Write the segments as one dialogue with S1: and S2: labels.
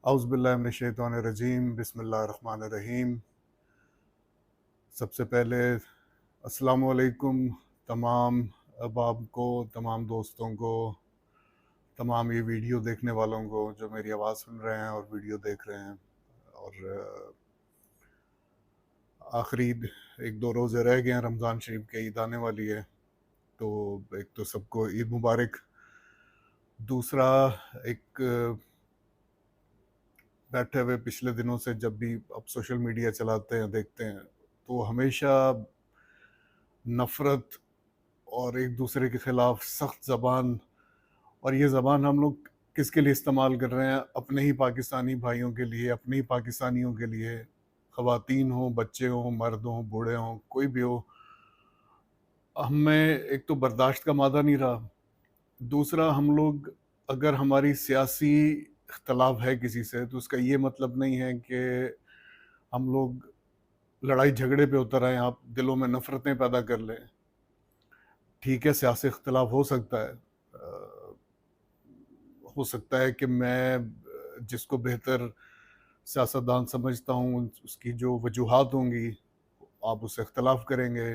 S1: اعوذ باللہ من الشیطان الرجیم، بسم اللہ الرحمن الرحیم۔ سب سے پہلے السلام علیکم تمام احباب کو، تمام دوستوں کو، تمام یہ ویڈیو دیکھنے والوں کو جو میری آواز سن رہے ہیں اور ویڈیو دیکھ رہے ہیں۔ اور آخری ایک دو روزے رہ گئے ہیں، رمضان شریف کے عید آنے والی ہے، تو ایک تو سب کو عید مبارک۔ دوسرا، ایک بیٹھے ہوئے پچھلے دنوں سے جب بھی اب سوشل میڈیا چلاتے ہیں دیکھتے ہیں تو ہمیشہ نفرت اور ایک دوسرے کے خلاف سخت زبان، اور یہ زبان ہم لوگ کس کے لیے استعمال کر رہے ہیں؟ اپنے ہی پاکستانی بھائیوں کے لیے، اپنے ہی پاکستانیوں کے لیے، خواتین ہوں، بچے ہوں، مرد ہوں، بوڑھے ہوں، کوئی بھی ہو۔ ہمیں ایک تو برداشت کا مادہ نہیں رہا، دوسرا ہم لوگ اگر ہماری سیاسی اختلاف ہے کسی سے تو اس کا یہ مطلب نہیں ہے کہ ہم لوگ لڑائی جھگڑے پہ اتر آئیں، آپ دلوں میں نفرتیں پیدا کر لیں۔ ٹھیک ہے، سیاسی اختلاف ہو سکتا ہے، ہو سکتا ہے کہ میں جس کو بہتر سیاستدان سمجھتا ہوں اس کی جو وجوہات ہوں گی آپ اس سے اختلاف کریں گے،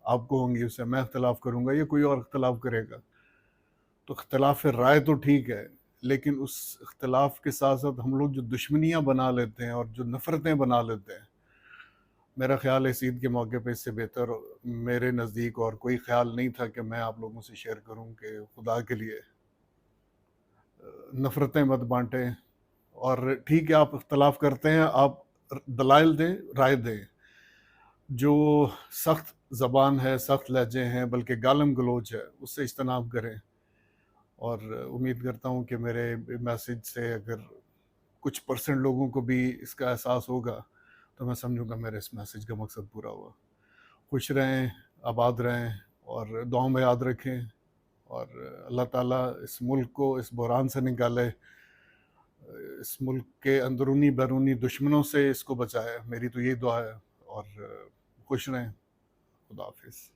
S1: آپ کو ہوں گی، اس سے میں اختلاف کروں گا یا کوئی اور اختلاف کرے گا۔ تو اختلاف رائے تو ٹھیک ہے، لیکن اس اختلاف کے ساتھ ساتھ ہم لوگ جو دشمنیاں بنا لیتے ہیں اور جو نفرتیں بنا لیتے ہیں، میرا خیال ہے اس عید کے موقع پہ اس سے بہتر میرے نزدیک اور کوئی خیال نہیں تھا کہ میں آپ لوگوں سے شیئر کروں کہ خدا کے لیے نفرتیں مت بانٹیں۔ اور ٹھیک ہے، آپ اختلاف کرتے ہیں، آپ دلائل دیں، رائے دیں۔ جو سخت زبان ہے، سخت لہجے ہیں، بلکہ گالم گلوچ ہے، اس سے اجتناب کریں۔ اور امید کرتا ہوں کہ میرے میسج سے اگر کچھ پرسنٹ لوگوں کو بھی اس کا احساس ہوگا تو میں سمجھوں گا میرے اس میسج کا مقصد پورا ہوا۔ خوش رہیں، آباد رہیں، اور دعاؤں میں یاد رکھیں، اور اللہ تعالیٰ اس ملک کو اس بحران سے نکالے، اس ملک کے اندرونی بیرونی دشمنوں سے اس کو بچائے، میری تو یہی دعا ہے۔ اور خوش رہیں، خدا حافظ۔